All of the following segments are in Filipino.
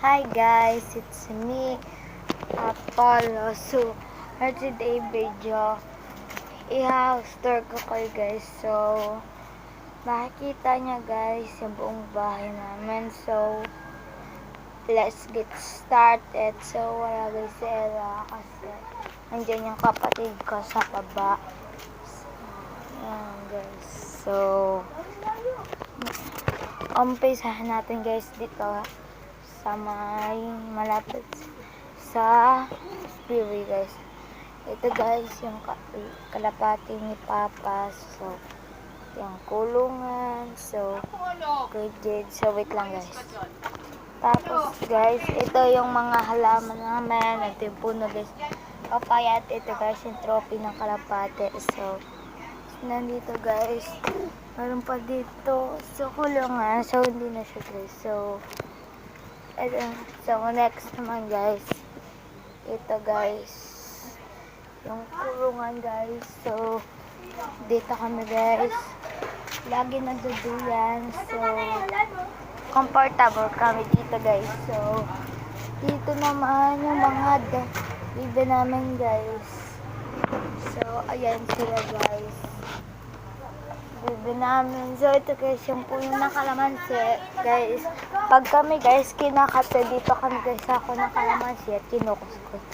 Hi guys, it's me, Apollo. So, for today video, i-house tour ko kayo guys. So, makikita nyo guys yung buong bahay namin. So, let's get started. So, wala guys si Ella kasi nandiyan yung kapatid ko sa baba. Ayan guys. So, umpisahan natin guys dito sa may malapit sa spillway guys. Ito guys yung kalapati ni Papa. So, yung kulungan. So, good jade. So, wait lang guys. Tapos guys, ito yung mga halaman namin. Ito yung puno guys. Papaya. Ito guys yung trophy ng kalapati. So, nandito guys. Meron pa dito. So, kulungan. So, hindi na siya guys. So, next naman guys. Ito guys. Yung kulungan guys. So, dito kami guys. Lagi nagduduyan. So, comfortable kami dito guys. So, dito naman yung mga bibe namin guys. So, ayan sila guys. Bibe namin. So, ito guys yung puno ng kalamansi. Guys, pag kami guys kinakate dito kami guys ako ng kalamansi at kinukuskus.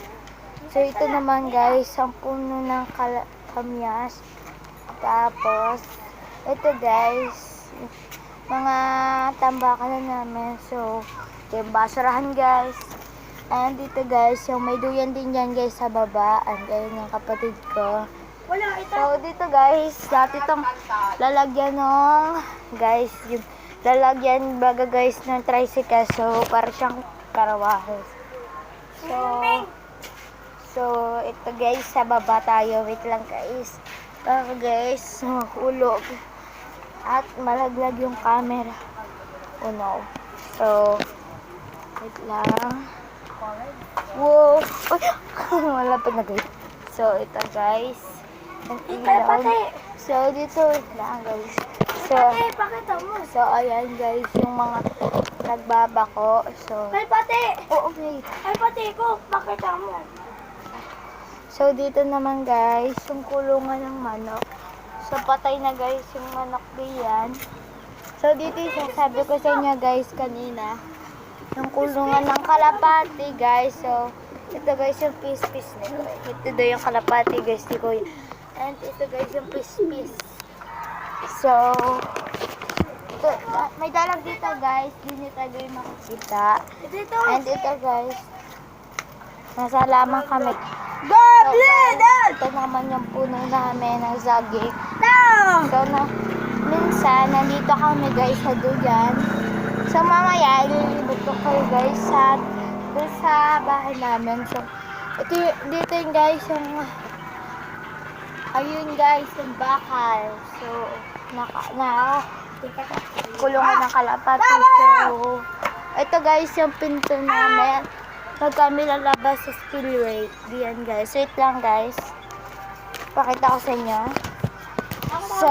So, ito naman guys ang puno ng kamyas. Tapos, ito guys mga tambakan na namin. So, ito yung basurahan guys. And dito guys, yung may duyan din dyan guys sa baba. And ayun yung kapatid ko. So, dito guys, dati itong lalagyan ng guys, yung lalagyan baga guys ng tricycle. So, para siyang karawahes. So, ito guys, sa baba tayo. Wait lang guys. Baka guys, mahulog. At malaglag yung camera. Oh no. So, wait lang. Wow! Malapit na guys. So, ito guys. So, dito lang guys. So, ayan guys, yung mga nagbabako. So, okay. Pakita mo. So, dito naman guys, yung kulungan ng manok. So, patay na guys yung manok diyan. So, dito yung sabi ko sa inyo guys kanina. Yung kulungan ng kalapati guys. So, ito guys yung piece-piece nito. Ito daw yung kalapati guys ni Kuya. And ito guys yung piece-piece. So, ito, may dalag dito guys. Hindi tayo yung makikita. And ito guys, nasa lamang kami. Ito naman yung puno namin ng saging. So, minsan, nandito kami guys sa duyan. So, mamaya, ililibot ko kayo guys sa bahay namin. So, dito yung guys, ayun guys, yung bakal. So, kulungan ng kalapati. So, ito guys, yung pinto namin. Pag kami lalabas sa spillway. Diyan guys. Wait lang guys. Pakita ko sa inyo. So,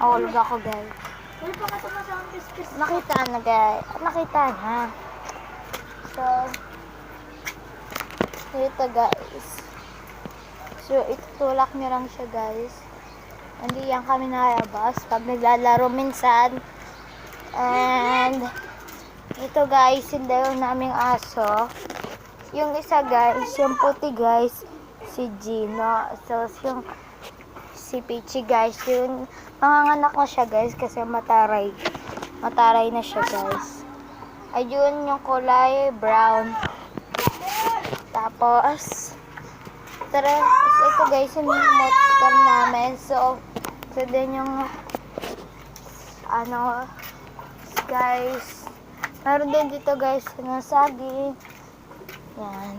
ahulog ako guys. Nakita na guys. Nakita na. So, ito guys. So, itutulak nyo lang siya guys. Hindi yan kami nalabas pag naglalaro minsan. And, ito guys, yung dalawa naming aso. Yung isa guys, yung puti guys, si Gino. So, yung si Peachy guys, yung manganganak na siya guys kasi mataray. Mataray na siya guys. Ayun yung kulay brown. Tapos, ito guys, yung motor namin. So din yung guys, meron din dito guys ng saging. Yan.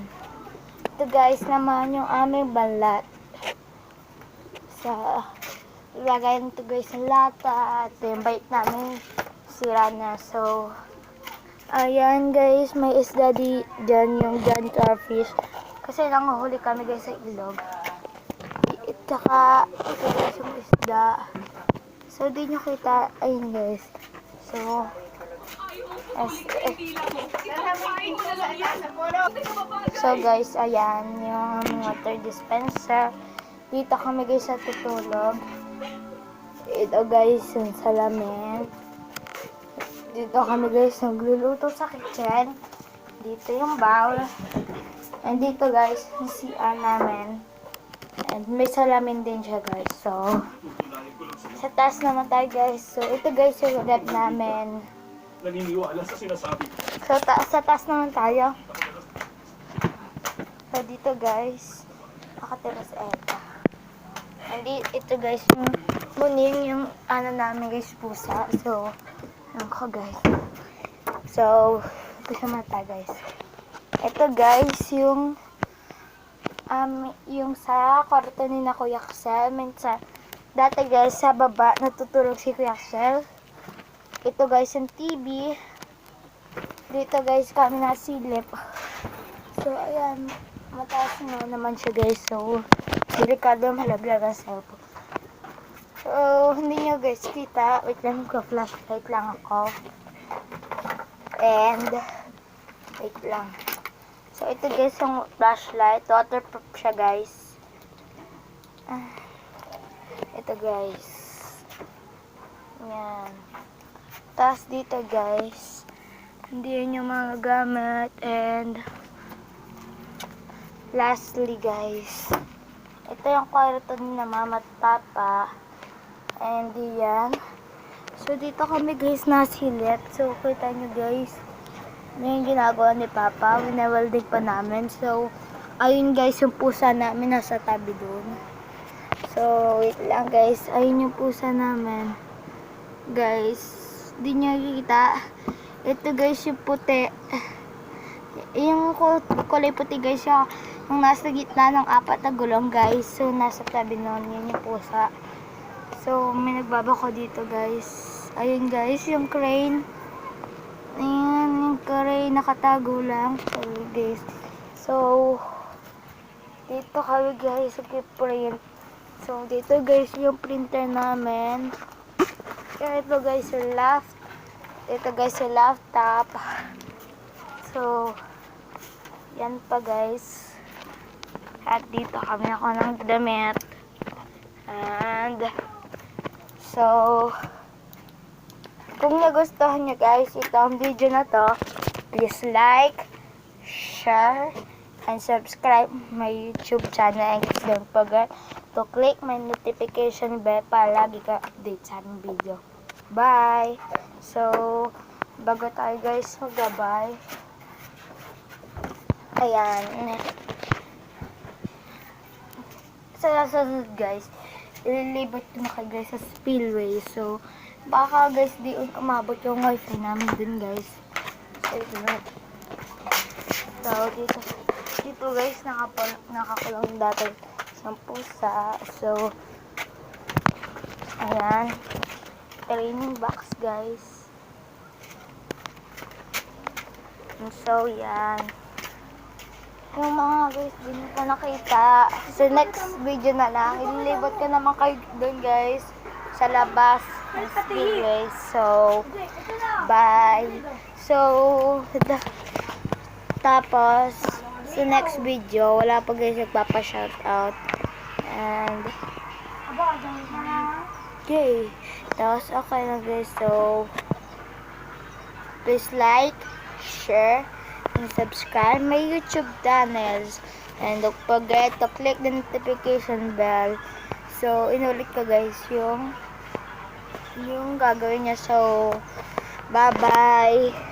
Ito guys naman yung aming balat. So, ilagay nito guys ng lata. At yung bait namin sira na. So, ayan guys, may isda dyan yung giant starfish. Kasi nanguhuli kami guys sa ilog. At saka, ito guys yung isda. So, di nyo kita. Ayun guys. So, So guys, ayan yung water dispenser. Dito kami guys sa tutulog. Ito guys yung salamin. Dito kami guys nagluluto sa kitchen. Dito yung bowl. And dito guys, yung CR namin. And may salamin din siya guys. So, sa taas naman tayo guys. So, ito guys yung rep namin. Naniniwala sa sinasabi. So, sa taas naman tayo. So, dito guys, nakatira sa Eta. And ito guys, yung muning yung ano namin guys, pusa. So, ano ko guys. So, gusto mata guys. Ito guys, yung sa kwarto ni na Kuya Axel. Minsan, dati guys, sa baba, natutulog si Kuya Axel. Ito guys, yung TV. Dito guys, kami nasilip. So, ayan, mataas na naman siya guys. So, delikado malaglag ang cellphone. So, hindi nyo guys kita. Wait lang, flashlight lang ako. And, wait lang. So, ito guys yung flashlight. Waterproof siya guys. Ito guys. Yan. Tapos dito guys, hindi yun yung mga gamit. And, lastly guys, ito yung kwarto ni na mama at papa. And yan. So, dito kami guys nasilip. So, kita nyo guys. Yan yung ginagawa ni Papa. Winawalding pa namin. So, ayun guys yung pusa namin nasa tabi doon. So, wait lang guys. Ayun yung pusa namin. Guys, di nyo kita. Ito guys yung puti. Yung kulay puti guys yung nasa gitna ng apat na gulong guys. So, nasa tabi noon. Yan yung pusa. So, may nagbabako dito guys. Ayun guys, yung crane. Ayan, yung crane nakatago lang. So, guys. So, dito kami guys nag-print. So, dito guys yung printer namin. Kaya ito guys yung ito guys yung laptop. So, yan pa guys. At dito kami ako ng damit. And, so, kung nagustuhan nyo guys itong video na to, please like, share, and subscribe my YouTube channel. And don't forget to click my notification bell para lagi ka update sa aming video. Bye! So, bago tayo guys mag-bye, ayan. Sa susunod guys, ililibot ko na kayo guys sa spillway. So, baka guys di umabot yung wifi namin dun guys. So, dito guys nakakulong dati ng pusa. So, ayan. Training box guys. And so, yan. Yung mga guys, di nyo pa nakita. Sa next video na lang, ililibot ko naman kayo dun guys. Sa labas ng spillway. So, bye. So, tapos, sa next video, wala pa guys nagpapa-shoutout. And, okay. Tapos, okay na guys. So, please like, share, and subscribe my YouTube channels. And don't forget to click the notification bell. So, inulit ko guys yung gagawin niya. So, bye-bye!